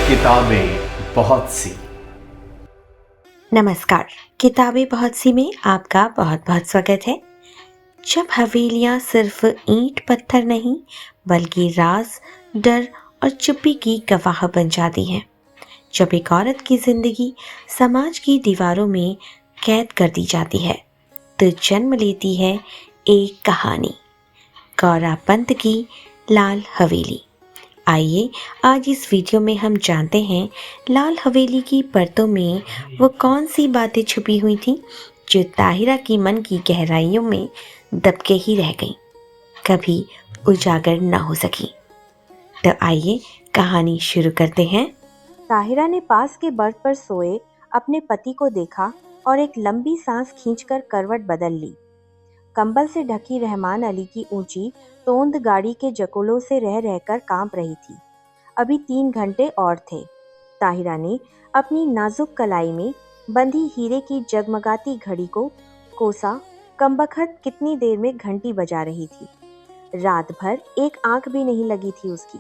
किताबें बहुत सी। नमस्कार। किताबें बहुत सी में आपका बहुत बहुत स्वागत है। जब हवेलियां सिर्फ ईंट पत्थर नहीं बल्कि राज, डर और चुप्पी की गवाह बन जाती हैं। जब एक औरत की जिंदगी समाज की दीवारों में कैद कर दी जाती है तो जन्म लेती है एक कहानी, गौरा पंत की लाल हवेली। आइए आज इस वीडियो में हम जानते हैं लाल हवेली की परतों में वो कौन सी बातें छुपी हुई थीं जो ताहिरा की मन की गहराइयों में दबके ही रह गईं, कभी उजागर न हो सकी। तो आइए कहानी शुरू करते हैं। ताहिरा ने पास के बर्थ पर सोए अपने पति को देखा और एक लंबी सांस खींचकर करवट बदल ली। कंबल से ढकी रहमान अली की ऊंची तोंद गाड़ी के जकोलों से रह रहकर कांप रही थी। अभी 3 घंटे और थे। ताहिरा ने अपनी नाजुक कलाई में बंधी हीरे की जगमगाती घड़ी को कोसा। कमबख्त कितनी देर में घंटी बजा रही थी। रात भर एक आंख भी नहीं लगी थी उसकी।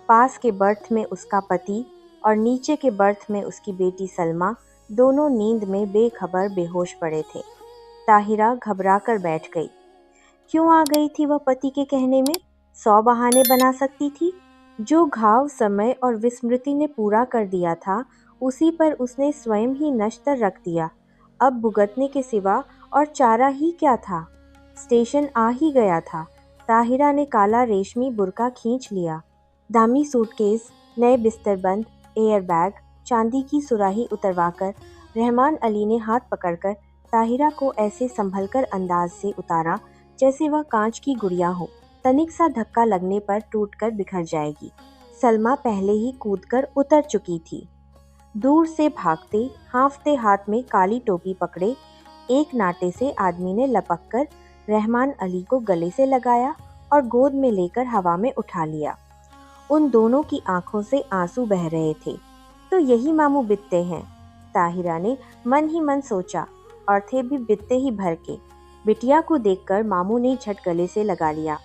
पास के बर्थ में उसका पति और नीचे के बर्थ में उसकी बेटी सलमा दोनों नींद में बेखबर बेहोश पड़े थे। ताहिरा घबरा कर बैठ गई। क्यों आ गई थी वह पति के कहने में? 100 बहाने बना सकती थी। जो घाव समय और विस्मृति ने पूरा कर दिया था उसी पर उसने स्वयं ही नश्तर रख दिया। अब भुगतने के सिवा और चारा ही क्या था? स्टेशन आ ही गया था। ताहिरा ने काला रेशमी बुर्का खींच लिया। दामी सूटकेस, नए बिस्तरबंद, एयर बैग, चांदी की सुराही उतरवाकर रहमान अली ने हाथ पकड़कर ताहिरा को ऐसे संभलकर अंदाज से उतारा जैसे वह कांच की गुड़िया हो, तनिक सा धक्का लगने पर टूटकर बिखर जाएगी। सलमा पहले ही कूदकर उतर चुकी थी। दूर से भागते हांफते हाथ में काली टोपी पकड़े एक नाटे से आदमी ने लपककर रहमान अली को गले से लगाया और गोद में लेकर हवा में उठा लिया। उन दोनों की आंखों से आंसू बह रहे थे। तो यही मामू बित्ते हैं, ताहिरा ने मन ही मन सोचा, और थे भी बित्ते ही भर के। बिटिया को देखकर मामू ने झट गले से लगा लिया।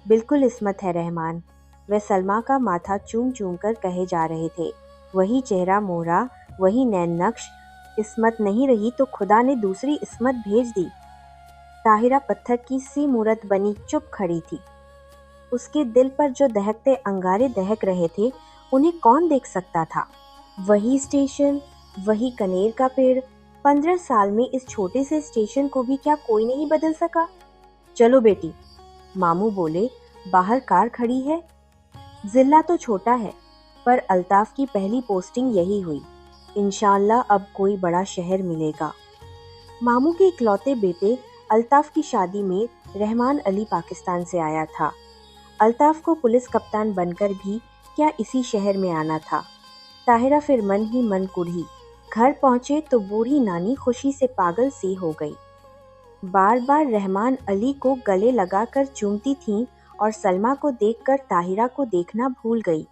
बिल्कुल इस्मत है रहमान, वह सलमा का माथा चूम चूम कर कहे जा रहे थे। वही चेहरा मोहरा, वही नैन नक्श। इस्मत नहीं रही तो खुदा ने दूसरी इस्मत भेज दी। ताहिरा पत्थर की सी मूरत बनी चुप खड़ी थी। उसके दिल पर जो दहकते अंगारे दहक रहे थे उन्हें कौन देख सकता था? वही स्टेशन, वही कनेर का पेड़। 15 साल में इस छोटे से स्टेशन को भी क्या कोई नहीं बदल सका? चलो बेटी, मामू बोले। बाहर कार खड़ी है। जिला तो छोटा है पर अल्ताफ की पहली पोस्टिंग यही हुई। इंशाअल्लाह अब कोई बड़ा शहर मिलेगा। मामू के इकलौते बेटे अल्ताफ की शादी में रहमान अली पाकिस्तान से आया था। अल्ताफ को पुलिस कप्तान बनकर भी क्या इसी शहर में आना था? ताहिरा फिर मन ही मन कुढ़ी। घर पहुंचे तो बूढ़ी नानी खुशी से पागल सी हो गई। बार बार रहमान अली को गले लगाकर चूमती थीं और सलमा को देखकर ताहिरा को देखना भूल गई।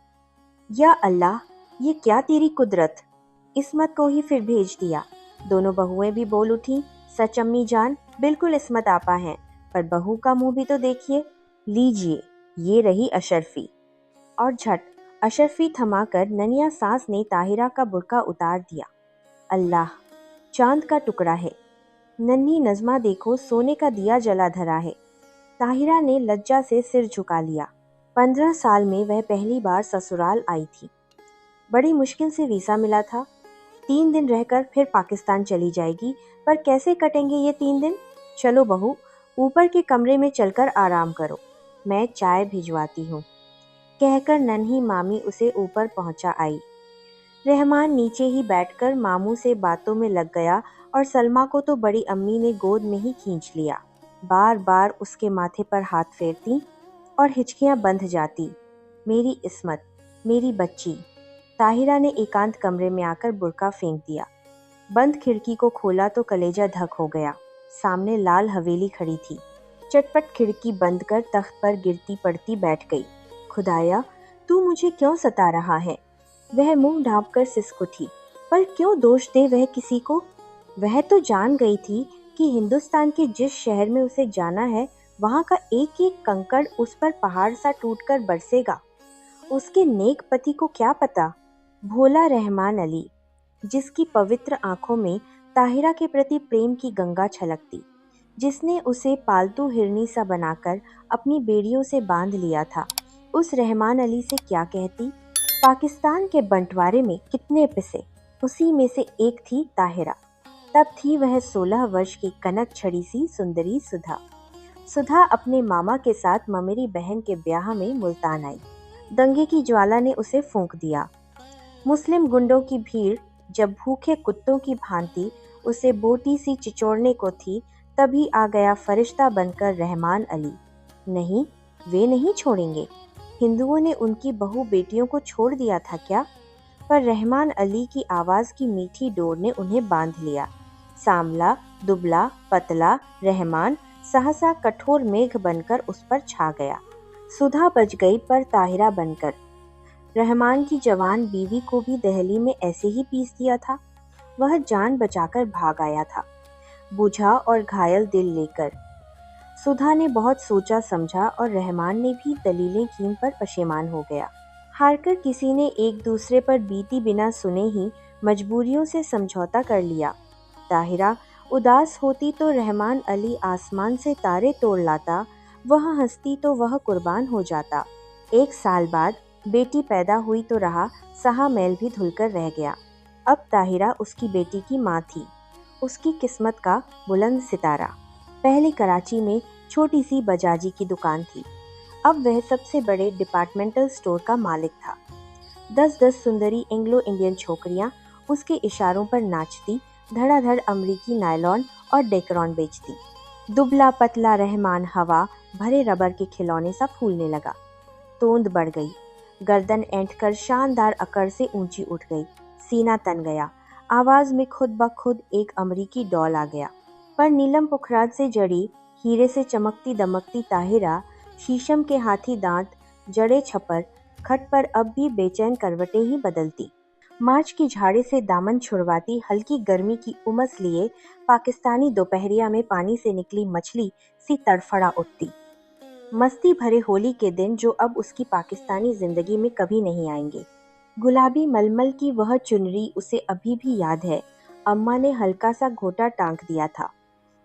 या अल्लाह, ये क्या तेरी कुदरत! इस्मत को ही फिर भेज दिया। दोनों बहुएं भी बोल उठीं, सच अम्मी जान, बिल्कुल इस्मत आपा हैं, पर बहू का मुंह भी तो देखिए। लीजिए, ये रही अशरफी। और झट अशरफी थमाकर ननिया सास ने ताहिरा का बुर्का उतार दिया। अल्लाह, चांद का टुकड़ा है। नन्ही नज़मा देखो, सोने का दिया जला धरा है। ताहिरा ने लज्जा से सिर झुका लिया। 15 साल में वह पहली बार ससुराल आई थी। बड़ी मुश्किल से वीसा मिला था। 3 दिन रहकर फिर पाकिस्तान चली जाएगी, पर कैसे कटेंगे ये 3 दिन? चलो बहू, ऊपर के कमरे में चलकर आराम करो, मैं चाय भिजवाती हूँ, कहकर नन्ही मामी उसे ऊपर पहुंचा आई। रहमान नीचे ही बैठकर मामू से बातों में लग गया और सलमा को तो बड़ी अम्मी ने गोद में ही खींच लिया। बार बार उसके माथे पर हाथ फेरती और हिचकियां बंध जाती। मेरी इस्मत, मेरी बच्ची। ताहिरा ने एकांत कमरे में आकर बुर्का फेंक दिया। बंद खिड़की को खोला तो कलेजा धक हो गया। सामने लाल हवेली खड़ी थी। चटपट खिड़की बंद कर तख्त पर गिरती पड़ती बैठ गई। खुदाया, तू मुझे क्यों सता रहा है? वह मुंह ढांप कर सिसक उठी। पर क्यों दोष दे वह किसी को? वह तो जान गई थी कि हिंदुस्तान के जिस शहर में उसे जाना है वहाँ का एक एक कंकड़ उस पर पहाड़ सा टूटकर बरसेगा। उसके नेक पति को क्या पता। भोला रहमान अली, जिसकी पवित्र आंखों में ताहिरा के प्रति प्रेम की गंगा छलकती, जिसने उसे पालतू हिरनी सा बनाकर अपनी बेड़ियों से बांध लिया था, उस रहमान अली से क्या कहती। पाकिस्तान के बंटवारे में कितने पिसे, उसी में से एक थी ताहिरा। तब थी वह 16 वर्ष की कनक छड़ी सी सुंदरी सुधा। सुधा अपने मामा के साथ ममेरी बहन के ब्याह में मुल्तान आई। दंगे की ज्वाला ने उसे फूंक दिया। मुस्लिम गुंडों की भीड़ जब भूखे कुत्तों की भांति उसे बोटी सी चिचोड़ने को थी, तभी आ गया फरिश्ता बनकर रहमान अली। नहीं, वे नहीं छोड़ेंगे। हिंदुओं ने उनकी बहू बेटियों को छोड़ दिया था क्या? पर रहमान अली की आवाज की मीठी डोर ने उन्हें बांध लिया। सांवला, दुबला, पतला रहमान सहसा कठोर मेघ बनकर उस पर छा गया। सुधा बच गई पर ताहिरा बनकर। रहमान की जवान बीवी को भी दहली में ऐसे ही पीस दिया था। वह जान बचाकर भाग आया था, बुझा और घायल दिल लेकर। सुधा ने बहुत सोचा समझा और रहमान ने भी दलीलें कीन पर पशेमान हो गया। हारकर किसी ने एक दूसरे पर बीती बिना सुने ही मजबूरियों से समझौता कर लिया। ताहिरा उदास होती तो रहमान अली आसमान से तारे तोड़ लाता, वह हंसती तो वह कुर्बान हो जाता। 1 साल बाद बेटी पैदा हुई तो रहा सहा मैल भी धुलकर रह गया। अब ताहिरा उसकी बेटी की माँ थी, उसकी किस्मत का बुलंद सितारा। पहले कराची में छोटी सी बजाजी की दुकान थी, अब वह सबसे बड़े डिपार्टमेंटल स्टोर का मालिक था। 10-10 सुंदरी एंग्लो इंडियन छोकरियां उसके इशारों पर नाचती, धड़ाधड़ अमरीकी नायलॉन और डेकरॉन बेचती। दुबला पतला रहमान हवा भरे रबर के खिलौने सा फूलने लगा। तोंद बढ़ गई, गर्दन ऐंठकर शानदार अकड़ से ऊंची उठ गई, सीना तन गया, आवाज में खुद ब खुद एक अमरीकी डॉल आ गया। पर नीलम पुखराज से जड़ी, हीरे से चमकती दमकती ताहिरा, शीशम के हाथी दांत, जड़े छपर, खट पर अब भी बेचैन करवटें ही बदलती। मार्च की झाड़ी से दामन छुड़वाती, हल्की गर्मी की उमस लिए पाकिस्तानी दोपहरिया में पानी से निकली मछली सी तड़फड़ा उठती। मस्ती भरे होली के दिन जो अब उसकी पाकिस्तानी जिंदगी में कभी नहीं आएंगे। गुलाबी मलमल की वह चुनरी उसे अभी भी याद है। अम्मा ने हल्का सा घोटा टांक दिया था।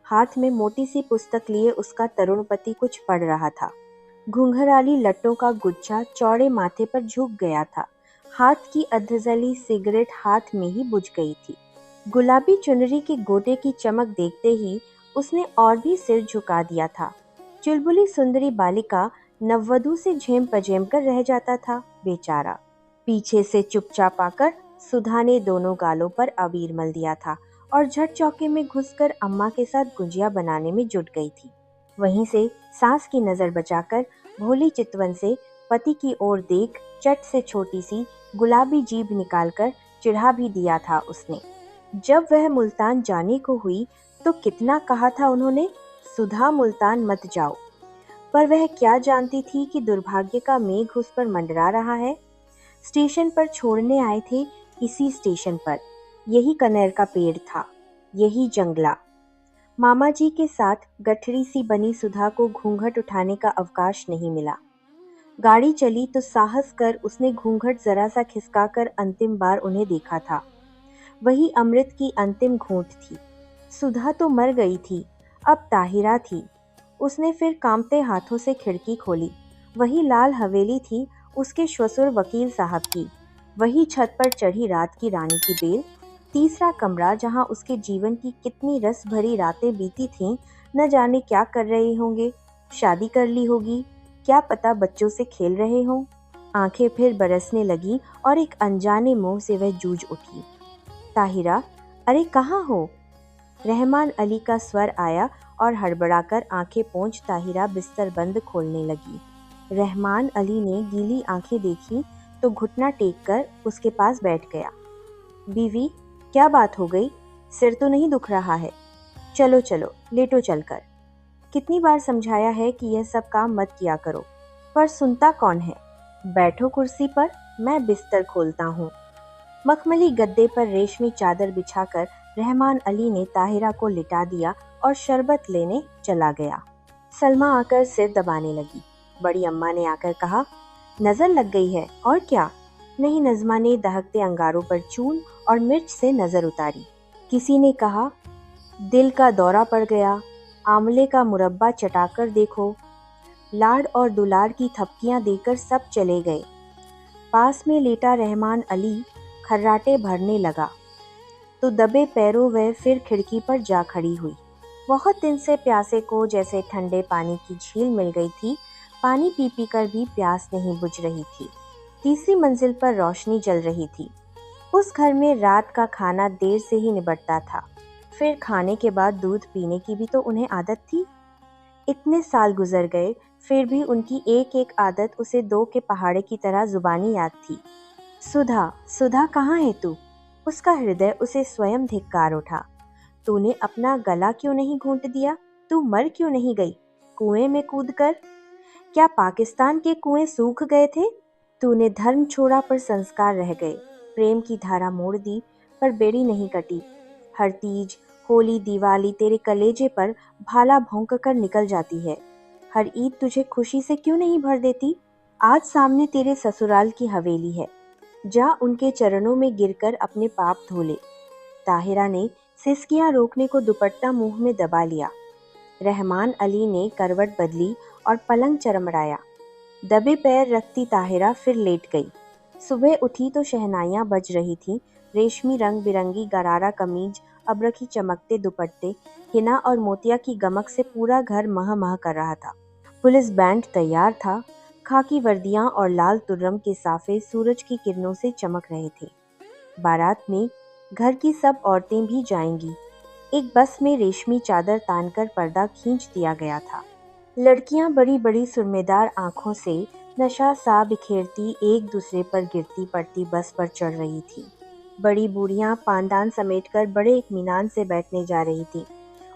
हाथ में मोटी सी पुस्तक लिए उसका तरुण पति कुछ पढ़ रहा था। घुंघराली लट्टों का गुच्छा चौड़े माथे पर झुक गया था। हाथ की अधजली सिगरेट हाथ में ही बुझ गई थी। गुलाबी चुनरी के गोटे की चमक देखते ही उसने और भी सिर झुका दिया था। चुलबुली सुंदरी बालिका नववधू से झेम पजेम कर रह जाता था बेचारा। पीछे से चुपचाप आकर सुधा ने दोनों गालों पर अबीर मल दिया था और झट चौके में घुसकर अम्मा के साथ गुजिया बनाने में जुट गई थी। वहीं से सास की नजर बचाकर भोली चितवन से पति की ओर देख चट से छोटी सी गुलाबी जीभ निकालकर चिढ़ा भी दिया था उसने। जब वह मुल्तान जाने को हुई तो कितना कहा था उन्होंने, सुधा मुल्तान मत जाओ। पर वह क्या जानती थी कि दुर्भाग्य का मेघ उस पर मंडरा रहा है। स्टेशन पर छोड़ने आए थे, इसी स्टेशन पर यही कनेर का पेड़ था, यही जंगला। मामा जी के साथ गठरी सी बनी सुधा को घूंघट उठाने का अवकाश नहीं मिला। गाड़ी चली तो साहस कर उसने घूंघट जरा सा खिसकाकर अंतिम बार उन्हें देखा था। वही अमृत की अंतिम घूंट थी। सुधा तो मर गई थी, अब ताहिरा थी। उसने फिर कांपते हाथों से खिड़की खोली। वही लाल हवेली थी उसके श्वसुर वकील साहब की, वही छत पर चढ़ी रात की रानी की बेल। तीसरा कमरा जहां उसके जीवन की कितनी रस भरी रातें बीती थीं, न जाने क्या कर रहे होंगे, शादी कर ली होगी, क्या पता बच्चों से खेल रहे हों। आंखें फिर बरसने लगी और एक अनजाने मोह से वह जूझ उठी। ताहिरा, अरे कहाँ हो? रहमान अली का स्वर आया और हड़बड़ाकर आंखें पोंछ ताहिरा बिस्तर बंद खोलने लगी। रहमान अली ने गीली आंखें देखी तो घुटना टेक कर उसके पास बैठ गया। बीवी, क्या बात हो गई? सिर तो नहीं दुख रहा है? चलो चलो लेटो चलकर। कितनी बार समझाया है कि यह सब काम मत किया करो, पर सुनता कौन है। बैठो कुर्सी पर, मैं बिस्तर खोलता हूँ। मखमली गद्दे पर रेशमी चादर बिछाकर रहमान अली ने ताहिरा को लिटा दिया और शरबत लेने चला गया। सलमा आकर सिर दबाने लगी। बड़ी अम्मा ने आकर कहा, नजर लग गई है और क्या? नहीं, नज़मा ने दहकते अंगारों पर चून और मिर्च से नजर उतारी। किसी ने कहा, दिल का दौरा पड़ गया, आंवले का मुरब्बा चटाकर देखो। लाड और दुलार की थपकियां देकर सब चले गए। पास में लेटा रहमान अली खर्राटे भरने लगा तो दबे पैरों वह फिर खिड़की पर जा खड़ी हुई। बहुत दिन से प्यासे को जैसे ठंडे पानी की झील मिल गई थी। पानी पी पी कर भी प्यास नहीं बुझ रही थी। तीसरी मंजिल पर रोशनी जल रही थी। उस घर में रात का खाना देर से ही निबटता था। फिर खाने के बाद दूध पीने की भी तो उन्हें आदत थी। इतने साल गुजर गए, फिर भी उनकी एक एक आदत उसे दो के पहाड़े की तरह जुबानी याद थी। सुधा, सुधा कहाँ है तू? उसका हृदय उसे स्वयं धिक्कार उठा। तूने अपना गला क्यों नहीं घोंट दिया? तू मर क्यों नहीं गई कुएं में कूदकर? क्या पाकिस्तान के कुएं सूख गए थे? तूने धर्म छोड़ा पर संस्कार रह गए। प्रेम की धारा मोड़ दी पर बेड़ी नहीं कटी। हर तीज, होली, दिवाली तेरे कलेजे पर भाला भौंक कर निकल जाती है। हर ईद तुझे खुशी से क्यों नहीं भर देती? आज सामने तेरे ससुराल की हवेली है, जा उनके चरणों में गिरकर अपने पाप धो ले। ताहिरा ने सिसकियां रोकने को दुपट्टा मुंह में दबा लिया। रहमान अली ने करवट बदली और पलंग चरमराया। दबे पैर रखती ताहिरा फिर लेट गई। सुबह उठी तो शहनाइयां बज रही थीं। रेशमी रंग बिरंगी गरारा कमीज, अबरखी चमकते दुपट्टे, हिना और मोतिया की गमक से पूरा घर मह मह कर रहा था। पुलिस बैंड तैयार था। खाकी वर्दियां और लाल तुर्रम के साफे सूरज की किरणों से चमक रहे थे। बारात में घर की सब औरतें भी जाएंगी। एक बस में रेशमी चादर तानकर पर्दा खींच दिया गया था। लड़कियां बड़ी बड़ी सुरमेदार आंखों से नशा सा बिखेरती एक दूसरे पर गिरती पड़ती बस पर चढ़ रही थी। बड़ी बूढ़ियां पानदान समेटकर बड़े इत्मीनान से बैठने जा रही थी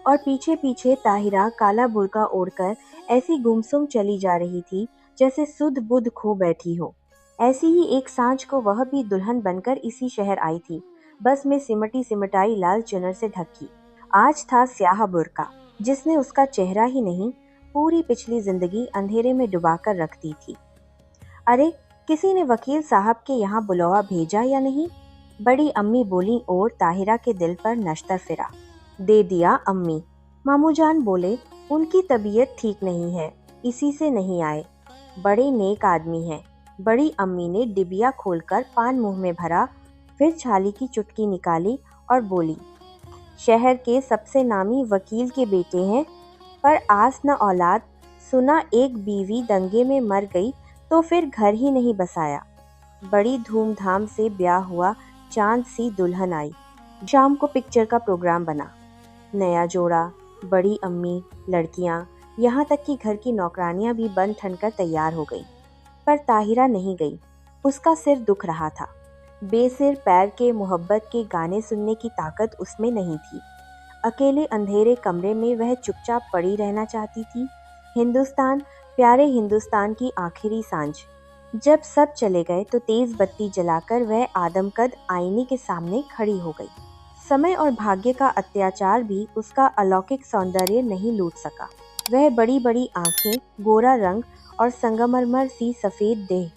और पीछे पीछे ताहिरा काला बुर्का ओढ़कर ऐसी गुमसुम चली जा रही थी जैसे सुध बुध खो बैठी हो। ऐसी ही एक सांझ को वह भी दुल्हन बनकर इसी शहर आई थी, बस में सिमटी सिमटाई लाल चुनर से ढकी। आज था स्याह बुर्का जिसने उसका चेहरा ही नहीं, पूरी पिछली जिंदगी अंधेरे में डुबाकर रख दी थी। अरे, किसी ने वकील साहब के यहाँ बुलावा भेजा या नहीं? बड़ी अम्मी बोली और ताहिरा के दिल पर नश्तर फिरा। दे दिया अम्मी। मामूजान बोले, उनकी तबीयत ठीक नहीं है, इसी से नहीं आए। बड़े नेक आदमी हैं। बड़ी अम्मी ने डिबिया खोलकर पान मुंह में भरा, फिर छाली की चुटकी निकाली और बोली, शहर के सबसे नामी वकील के बेटे हैं, पर आस न औलाद। सुना एक बीवी दंगे में मर गई तो फिर घर ही नहीं बसाया। बड़ी धूमधाम से ब्याह हुआ, चांद सी दुल्हन आई। शाम को पिक्चर का प्रोग्राम बना। नया जोड़ा, बड़ी अम्मी, लड़कियां, यहाँ तक कि घर की नौकरानियां भी बन ठन कर तैयार हो गई। पर ताहिरा नहीं गई। उसका सिर दुख रहा था। बेसिर पैर के मोहब्बत के गाने सुनने की ताकत उसमें नहीं थी। अकेले अंधेरे कमरे में वह चुपचाप पड़ी रहना चाहती थी। हिंदुस्तान, प्यारे हिंदुस्तान की आखिरी सांझ। जब सब चले गए तो तेज बत्ती जलाकर वह आदमकद आईने के सामने खड़ी हो गई। समय और भाग्य का अत्याचार भी उसका अलौकिक सौंदर्य नहीं लूट सका। वह बड़ी बड़ी आंखें, गोरा रंग और संगमरमर सी सफेद देह।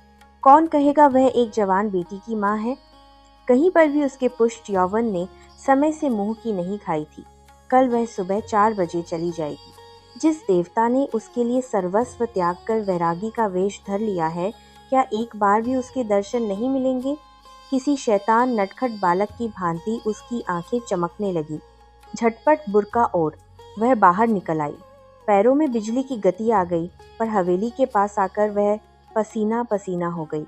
कौन कहेगा वह एक जवान बेटी की माँ है? कहीं पर भी उसके पुष्ट यौवन ने समय से मुंह की नहीं खाई थी। कल वह सुबह 4 बजे चली जाएगी। जिस देवता ने उसके लिए सर्वस्व त्याग कर वैरागी का वेश धर लिया है, क्या एक बार भी उसके दर्शन नहीं मिलेंगे? किसी शैतान नटखट बालक की भांति उसकी आंखें चमकने लगी। झटपट बुर्का ओढ़ वह बाहर निकल आई। पैरों में बिजली की गति आ गई, पर हवेली के पास आकर वह पसीना पसीना हो गई।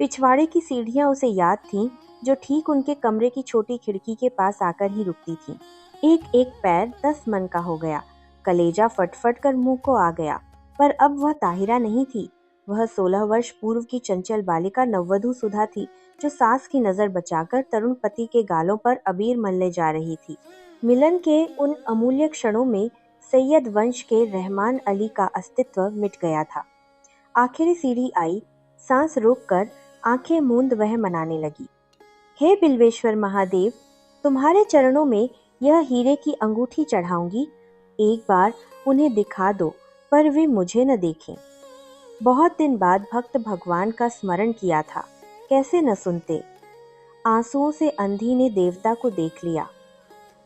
पिछवाड़े की सीढ़ियां उसे याद थीं, जो ठीक उनके कमरे की छोटी खिड़की के पास आकर ही रुकती थीं। एक एक पैर 10 मन का हो गया। कलेजा फटफट कर मुंह को आ गया। पर अब वह ताहिरा नहीं थी। वह 16 वर्ष पूर्व की चंचल बालिका नववधू सुधा थी, जो सास की नजर बचाकर तरुण पति के गालों पर अबीर मलने जा रही थी। मिलन के उन अमूल्य क्षणों में सैयद वंश के रहमान अली का अस्तित्व मिट गया था। आखिरी सीढ़ी आई। सांस रोककर आंखें मूंद वह मनाने लगी, हे बिल्वेश्वर महादेव, तुम्हारे चरणों में यह हीरे की अंगूठी चढ़ाऊंगी। एक बार उन्हें दिखा दो पर वे मुझे न देखें। बहुत दिन बाद भक्त भगवान का स्मरण किया था, कैसे न सुनते। आंसुओं से अंधी ने देवता को देख लिया।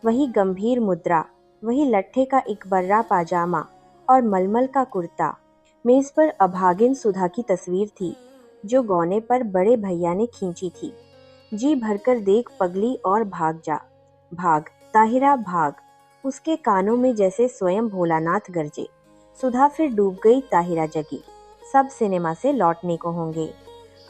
वही गंभीर मुद्रा, वही लट्ठे का इकबर्रा पाजामा और मलमल का कुर्ता। मेज पर अभागिन सुधा की तस्वीर थी, जो गौने पर बड़े भैया ने खींची थी। जी भरकर देख पगली और भाग जा, भाग ताहिरा भाग। उसके कानों में जैसे स्वयं भोलानाथ गरजे। सुधा फिर डूब गई, ताहिरा जगी। सब सिनेमा से लौटने को होंगे।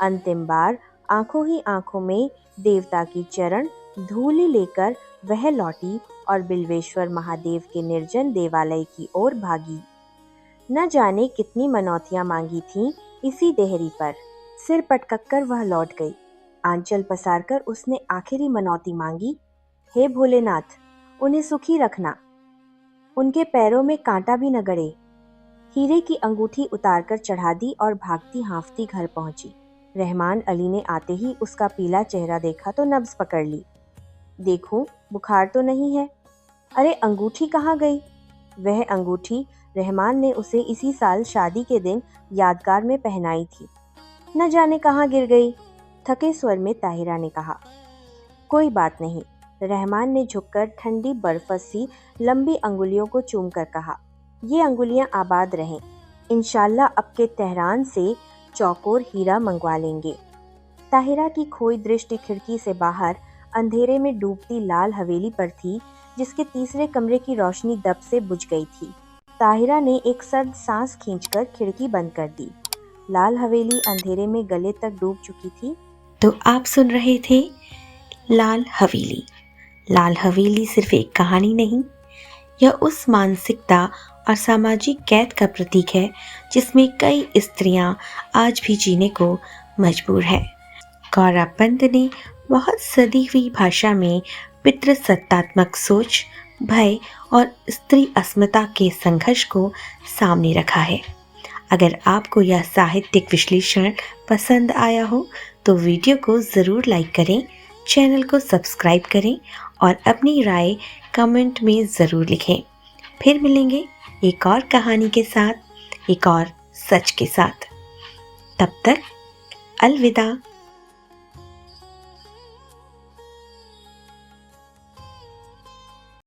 अंतिम बार आंखों ही आंखों में देवता की चरण धूलि लेकर वह लौटी और बिल्वेश्वर महादेव के निर्जन देवालय की ओर भागी। न जाने कितनी मनौतियां मांगी थीं इसी देहरी पर। सिर पटक कर वह लौट गई। आंचल पसारकर उसने आखिरी मनौती मांगी, हे भोलेनाथ, उन्हें सुखी रखना, उनके पैरों में कांटा भी न गड़े। हीरे की अंगूठी उतारकर चढ़ा दी और भागती हाँफती घर पहुंची। रहमान अली ने आते ही उसका पीला चेहरा देखा तो नब्ज पकड़ ली। देखूं, बुखार तो नहीं है? अरे अंगूठी कहाँ गई? वह अंगूठी रहमान ने उसे इसी साल शादी के दिन यादगार में पहनाई थी। न जाने कहाँ गिर गई। थके स्वर में ताहिरा ने कहा। कोई बात नहीं। रहमान ने झुककर ठंडी बर्फस सी लंबी अंगुलियों को चूमकर कहा, ये अंगुलियां आबाद रहें। इंशाल्लाह अब के तेहरान से चौकोर हीरा मंगवा लेंगे। ताहिरा की खोई दृष्टि खिड़की से बाहर अंधेरे में डूबती लाल हवेली पर थी, जिसके तीसरे कमरे की रोशनी दब से बुझ गई थी। ताहिरा ने एक सर्द सांस खींचकर खिड़की बंद कर दी। लाल हवेली अंधेरे में गले तक डूब चुकी थी। तो आप सुन रहे थे लाल हवेली। लाल हवेली सिर्फ एक कहानी नहीं, यह उस मानसिकता और सामाजिक कैद का प्रतीक है जिसमें कई स्त्रियां आज भी जीने को मजबूर है। गौरव पंत ने बहुत सदी हुई भाषा में पितृसत्तात्मक सोच, भय और स्त्री अस्मिता के संघर्ष को सामने रखा है। अगर आपको यह साहित्यिक विश्लेषण पसंद आया हो तो वीडियो को ज़रूर लाइक करें, चैनल को सब्सक्राइब करें और अपनी राय कमेंट में ज़रूर लिखें। फिर मिलेंगे एक और कहानी के साथ, एक और सच के साथ। तब तक अलविदा।